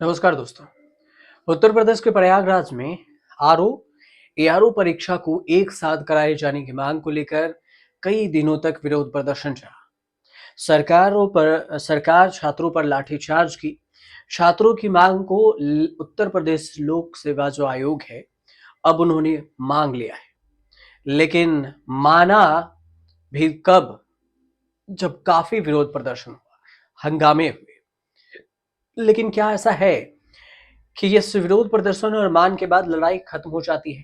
नमस्कार दोस्तों। उत्तर प्रदेश के प्रयागराज में आरओ एआरओ परीक्षा को एक साथ कराए जाने की मांग को लेकर कई दिनों तक विरोध प्रदर्शन चला। सरकार छात्रों पर लाठीचार्ज की। छात्रों की मांग को उत्तर प्रदेश लोक सेवा जो आयोग है, अब उन्होंने मांग लिया है। लेकिन माना भी कब, जब काफी विरोध प्रदर्शन हुआ, हंगामे हुए। लेकिन क्या ऐसा है कि ये विरोध प्रदर्शन और मान के बाद लड़ाई खत्म हो जाती है?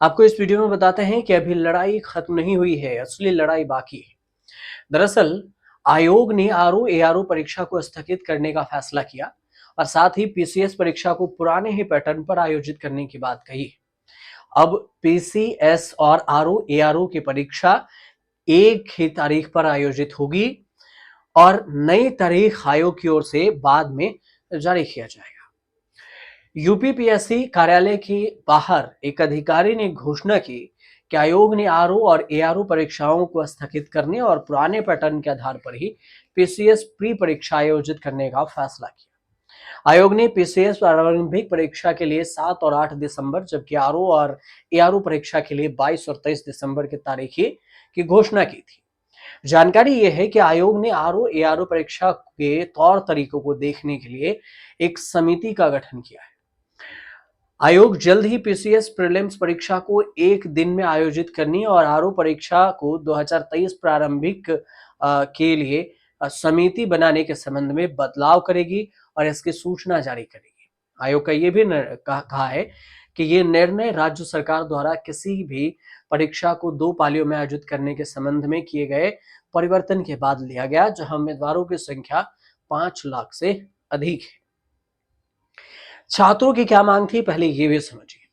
आपको इस वीडियो में बताते हैं कि अभी लड़ाई खत्म नहीं हुई है, असली लड़ाई बाकी है। दरअसल आयोग ने आरओ एआरओ परीक्षा को स्थगित करने का फैसला किया और साथ ही पीसीएस परीक्षा को पुराने ही पैटर्न पर आयोजित करने की बात कही। अब पीसीएस और आरओ एआरओ की परीक्षा एक ही तारीख पर आयोजित होगी और नई तारीख आयोग की ओर से बाद में जारी किया जाएगा। यूपीपीएससी कार्यालय के बाहर एक अधिकारी ने घोषणा की कि आयोग ने आरओ और एआरओ परीक्षाओं को स्थगित करने और पुराने पैटर्न के आधार पर ही पीसीएस प्री परीक्षा आयोजित करने का फैसला किया। आयोग ने पीसीएस प्रारंभिक परीक्षा के लिए 7 और 8 दिसंबर, जबकि आरओ और एआरओ परीक्षा के लिए 22 और 23 दिसंबर की तारीखें की घोषणा की थी। जानकारी यह है कि आयोग ने आरओ एआरओ परीक्षा के तौर तरीकों को देखने के लिए एक समिति का गठन किया है। आयोग जल्द ही पीसीएस प्रीलिम्स परीक्षा को एक दिन में आयोजित करने और आरओ परीक्षा को 2023 प्रारंभिक के लिए समिति बनाने के संबंध में बदलाव करेगी और इसकी सूचना जारी करेगी। आयोग का यह भी कहा है कि यह निर्णय राज्य सरकार द्वारा किसी भी परीक्षा को 2 पालियों में आयोजित करने के संबंध में किए गए परिवर्तन के बाद लिया गया, जहां उम्मीदवारों की संख्या 5 लाख से अधिक है। छात्रों की क्या मांग थी, पहले ये भी समझिए।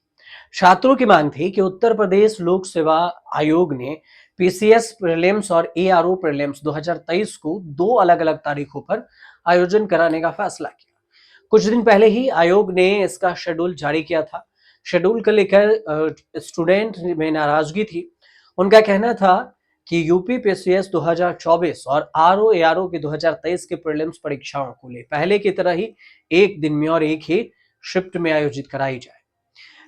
छात्रों की मांग थी कि उत्तर प्रदेश लोक सेवा आयोग ने पीसीएस प्रीलिम्स और एआरओ प्रीलिम्स 2023 को 2 अलग-अलग तारीखों पर आयोजन कराने का फैसला किया। कुछ दिन पहले ही आयोग ने इसका शेड्यूल जारी किया था। शेड्यूल को लेकर स्टूडेंट में नाराजगी थी। उनका कहना था कि यूपी पीसीएस 2024 और आरओ एआरओ की 2023 के प्रीलिम्स परीक्षाओं को ले पहले की तरह ही एक दिन में और एक ही शिफ्ट में आयोजित कराई जाए।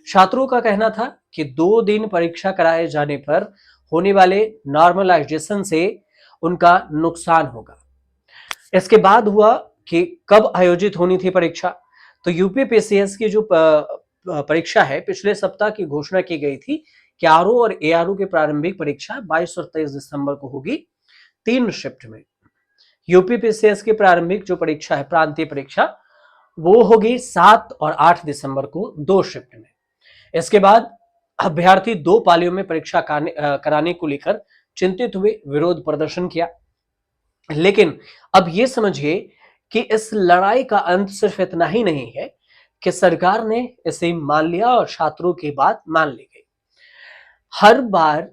छात्रों का कहना था कि 2 दिन परीक्षा कराए जाने पर होने वाले नॉर्मलाइजेशन से उनका नुकसान होगा। इसके बाद हुआ कि कब आयोजित होनी थी परीक्षा, तो यूपी पीसीएस की जो परीक्षा है, पिछले सप्ताह की घोषणा की गई थी कि आरओ और एआरओ की प्रारंभिक परीक्षा 22 और 23 दिसंबर को होगी, 3 शिफ्ट में। यूपी पीसीएस की प्रारंभिक जो परीक्षा है, प्रांतीय परीक्षा, वो होगी 7 और 8 दिसंबर को 2 शिफ्ट में। इसके बाद अभ्यर्थी 2 पालियों में परीक्षा कराने को लेकर चिंतित हुए, विरोध प्रदर्शन किया। लेकिन अब ये समझिए कि इस लड़ाई का अंत सिर्फ इतना ही नहीं है कि सरकार ने इसे मान लिया और छात्रों की बात मान ली गई। हर बार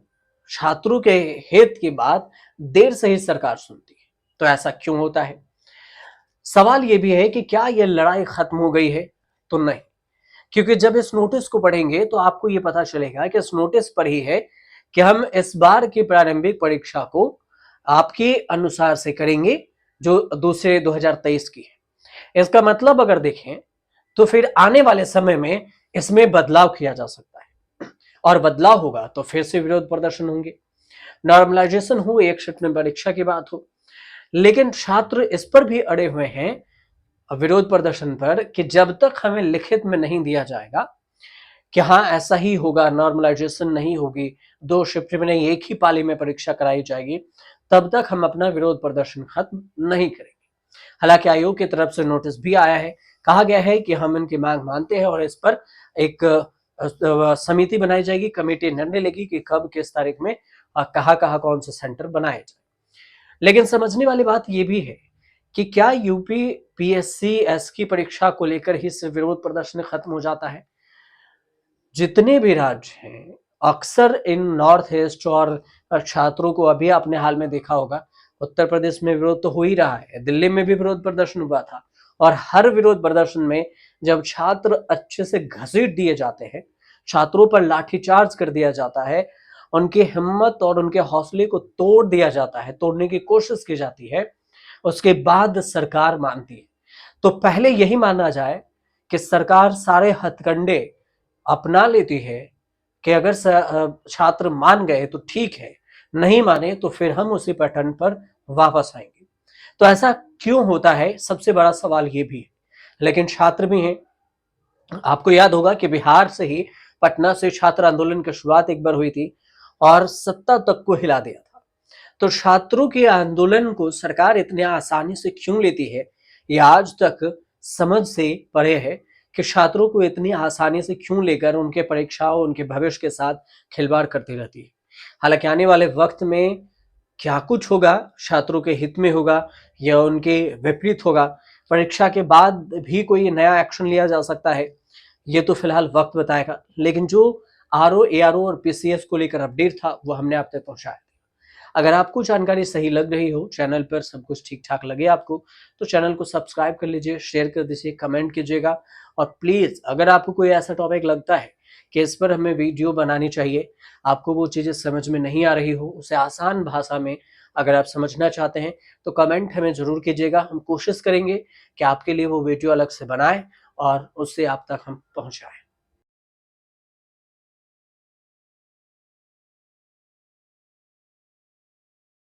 छात्रों के हित की बात देर से ही सरकार सुनती है। तो ऐसा क्यों होता है? सवाल यह भी है कि क्या यह लड़ाई खत्म हो गई है? तो नहीं, क्योंकि जब इस नोटिस को पढ़ेंगे तो आपको यह पता चलेगा कि इस नोटिस पर ही है कि हम इस बार की प्रारंभिक परीक्षा को आपके अनुसार से करेंगे जो दूसरे 2023 की है। इसका मतलब अगर देखें तो फिर आने वाले समय में इसमें बदलाव किया जा सकता है और बदलाव होगा तो फिर से विरोध प्रदर्शन होंगे, नॉर्मलाइजेशन हो, एक शिफ्ट में परीक्षा की बात हो। लेकिन छात्र इस पर भी अड़े हुए हैं विरोध प्रदर्शन पर कि जब तक हमें लिखित में नहीं दिया जाएगा कि हाँ ऐसा ही होगा, नॉर्मलाइजेशन नहीं होगी, 2 शिफ्ट में नहीं, एक ही पाली में परीक्षा कराई जाएगी, तब तक हम अपना विरोध प्रदर्शन खत्म नहीं करेंगे। हालांकि आयोग की तरफ से नोटिस भी आया है, कहा गया है कि हम इनकी मांग मानते हैं और इस पर एक समिति बनाई जाएगी, कमेटी निर्णय लेगी कि कब किस तारीख में कहाँ कहाँ कौन से सेंटर बनाए जाए। लेकिन समझने वाली बात यह भी है कि क्या यूपी पीएससी की परीक्षा को लेकर ही सिर्फ विरोध प्रदर्शन खत्म हो जाता है? जितने भी राज्य हैं, अक्सर इन नॉर्थ ईस्ट और छात्रों को अभी आपने हाल में देखा होगा, उत्तर प्रदेश में विरोध तो हो ही रहा है, दिल्ली में भी विरोध प्रदर्शन हुआ था और हर विरोध प्रदर्शन में जब छात्र अच्छे से घसीट दिए जाते हैं, छात्रों पर लाठीचार्ज कर दिया जाता है, उनकी हिम्मत और उनके हौसले को तोड़ दिया जाता है, तोड़ने की कोशिश की जाती है, उसके बाद सरकार मानती है। तो पहले यही माना जाए कि सरकार सारे हथकंडे अपना लेती है कि अगर छात्र मान गए तो ठीक है, नहीं माने तो फिर हम उसी पैटर्न पर वापस आएंगे। तो ऐसा क्यों होता है, सबसे बड़ा सवाल ये भी है। लेकिन छात्र भी हैं। आपको याद होगा कि बिहार से ही पटना से छात्र आंदोलन की शुरुआत एक बार हुई थी और सत्ता तक को हिला दिया था। तो छात्रों के आंदोलन को सरकार इतने आसानी से क्यों लेती है, ये आज तक समझ से परे है कि छात्रों को इतनी आसानी से क्यों लेकर उनके परीक्षाओं, उनके भविष्य के साथ खिलवाड़ करती रहती है। हालांकि आने वाले वक्त में क्या कुछ होगा, छात्रों के हित में होगा या उनके विपरीत होगा, परीक्षा के बाद भी कोई नया एक्शन लिया जा सकता है, ये तो फिलहाल वक्त बताएगा। लेकिन जो आरओ, एआरओ और पीसीएस को लेकर अपडेट था वो हमने आप तक पहुंचाया। अगर आपको जानकारी सही लग रही हो, चैनल पर सब कुछ ठीक ठाक लगे आपको, तो चैनल को सब्सक्राइब कर लीजिए, शेयर कर दीजिए, कमेंट कीजिएगा। और प्लीज अगर आपको कोई ऐसा टॉपिक लगता है कि इस पर हमें वीडियो बनानी चाहिए, आपको वो चीजें समझ में नहीं आ रही हो, उसे आसान भाषा में अगर आप समझना चाहते हैं तो कमेंट हमें जरूर कीजिएगा। हम कोशिश करेंगे कि आपके लिए वो वीडियो अलग से बनाएं और उससे आप तक हम पहुंचाएं।